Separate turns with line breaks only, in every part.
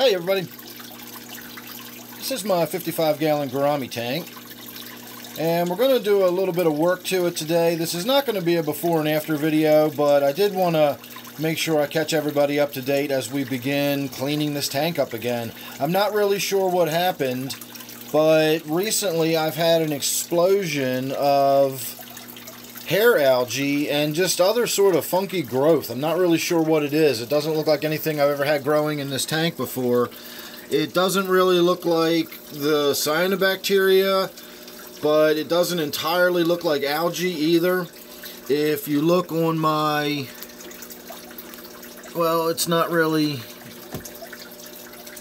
Hey everybody, this is my 55-gallon Gourami tank, and we're going to do a little bit of work to it today. This is not going to be a before and after video, but I did want to make sure I catch everybody up to date as we begin cleaning this tank up again. I'm not really sure what happened, but recently I've had an explosion of hair algae and just other sort of funky growth. I'm not really sure what it is. It doesn't look like anything I've ever had growing in this tank before. It doesn't really look like the cyanobacteria, but it doesn't entirely look like algae either. If you look on my, well, it's not really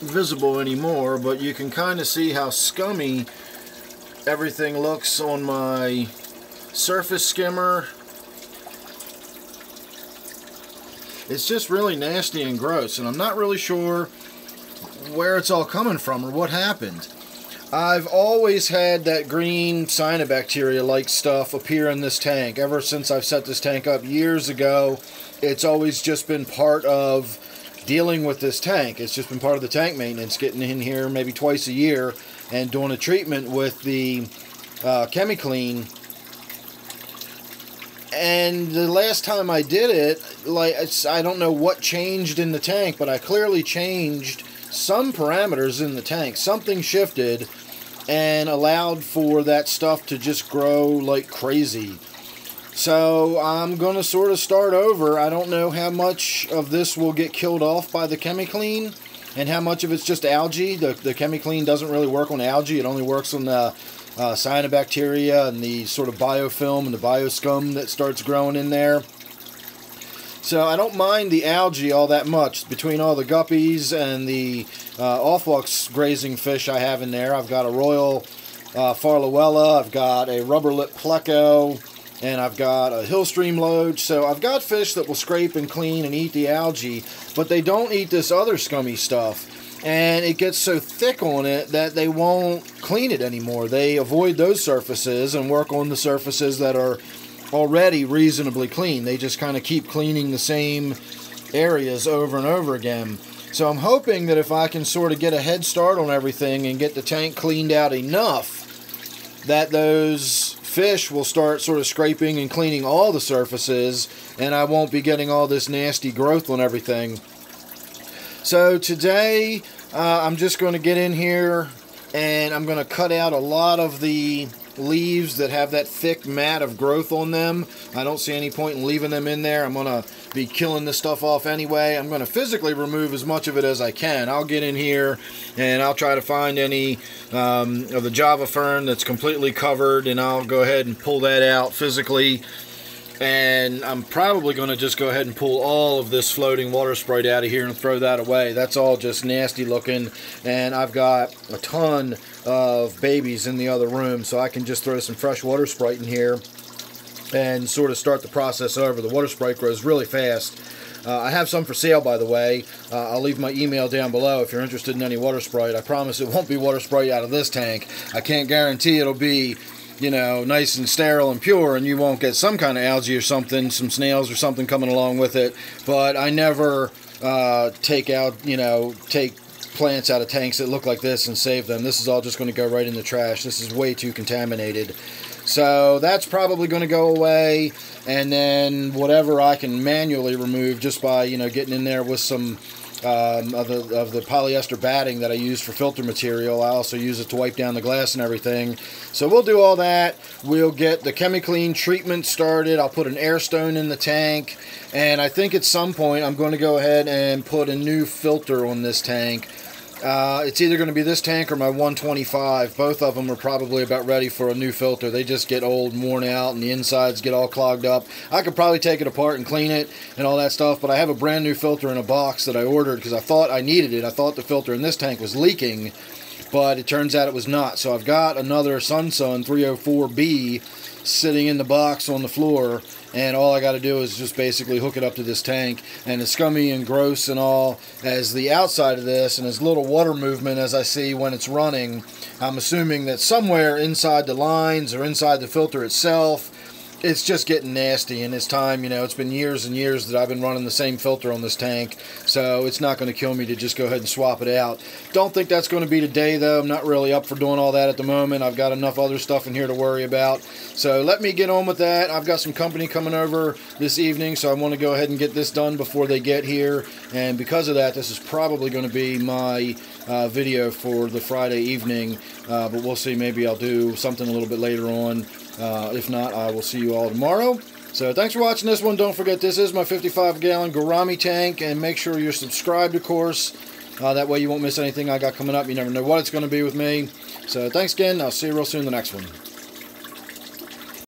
visible anymore, but you can kind of see how scummy everything looks on my surface skimmer. It's just really nasty and gross, and I'm not really sure where it's all coming from or what happened. I've always had that green cyanobacteria-like stuff appear in this tank. Ever since I've set this tank up years ago, it's always just been part of dealing with this tank. It's just been part of the tank maintenance, getting in here maybe twice a year and doing a treatment with the Chemiclean. And the last time I did it, I don't know what changed in the tank, but I clearly changed some parameters in the tank. Something shifted and allowed for that stuff to just grow like crazy. So I'm going to sort of start over. I don't know how much of this will get killed off by the Chemiclean and how much of it's just algae. The Chemiclean doesn't really work on algae. It only works on the cyanobacteria and the sort of biofilm and the bioscum that starts growing in there. So I don't mind the algae all that much. Between all the guppies and the off-flux grazing fish I have in there, I've got a royal farlowella, I've got a rubber lip pleco, and I've got a hillstream loach. So I've got fish that will scrape and clean and eat the algae, but they don't eat this other scummy stuff. And it gets so thick on it that they won't clean it anymore. They avoid those surfaces and work on the surfaces that are already reasonably clean. They just kind of keep cleaning the same areas over and over again. So I'm hoping that if I can sort of get a head start on everything and get the tank cleaned out enough, that those fish will start sort of scraping and cleaning all the surfaces, and I won't be getting all this nasty growth on everything. So today I'm just going to get in here and I'm going to cut out a lot of the leaves that have that thick mat of growth on them. I don't see any point in leaving them in there. I'm going to be killing this stuff off anyway. I'm going to physically remove as much of it as I can. I'll get in here and I'll try to find any of the Java fern that's completely covered, and I'll go ahead and pull that out physically. And I'm probably going to just go ahead and pull all of this floating water sprite out of here and throw that away. That's all just nasty looking, and I've got a ton of babies in the other room, so I can just throw some fresh water sprite in here and sort of start the process over. The water sprite grows really fast. I have some for sale, by the way. I'll leave my email down below if you're interested in any water sprite. I promise it won't be water sprite out of this tank. I can't guarantee it'll be, you know, nice and sterile and pure, and you won't get some kind of algae or something, some snails or something coming along with it. But I never take plants out of tanks that look like this and save them. This is all just going to go right in the trash. This is way too contaminated. So that's probably going to go away, and then whatever I can manually remove just by, you know, getting in there with some of the polyester batting that I use for filter material. I also use it to wipe down the glass and everything. So we'll do all that. We'll get the Chemiclean treatment started. I'll put an air stone in the tank, and I think at some point I'm going to go ahead and put a new filter on this tank. It's either going to be this tank or my 125. Both of them are probably about ready for a new filter. They just get old and worn out, and the insides get all clogged up. I could probably take it apart and clean it and all that stuff, but I have a brand new filter in a box that I ordered because I thought I needed it. I thought the filter in this tank was leaking, but it turns out it was not. So I've got another Sun 304B sitting in the box on the floor, and all I got to do is just basically hook it up to this tank. And as scummy and gross and all as the outside of this, and as little water movement as I see when it's running, I'm assuming that somewhere inside the lines or inside the filter itself it's just getting nasty, and it's time, you know, it's been years and years that I've been running the same filter on this tank, so it's not going to kill me to just go ahead and swap it out. Don't think that's going to be today, though. I'm not really up for doing all that at the moment. I've got enough other stuff in here to worry about, so let me get on with that. I've got some company coming over this evening, so I want to go ahead and get this done before they get here, and because of that, this is probably going to be my video for the Friday evening, but we'll see. Maybe I'll do something a little bit later on. If not, I will see you all tomorrow. So thanks for watching this one. Don't forget, this is my 55-gallon Gourami tank, and make sure you're subscribed, of course. That way you won't miss anything I got coming up. You never know what it's going to be with me. So thanks again. I'll see you real soon in the next one.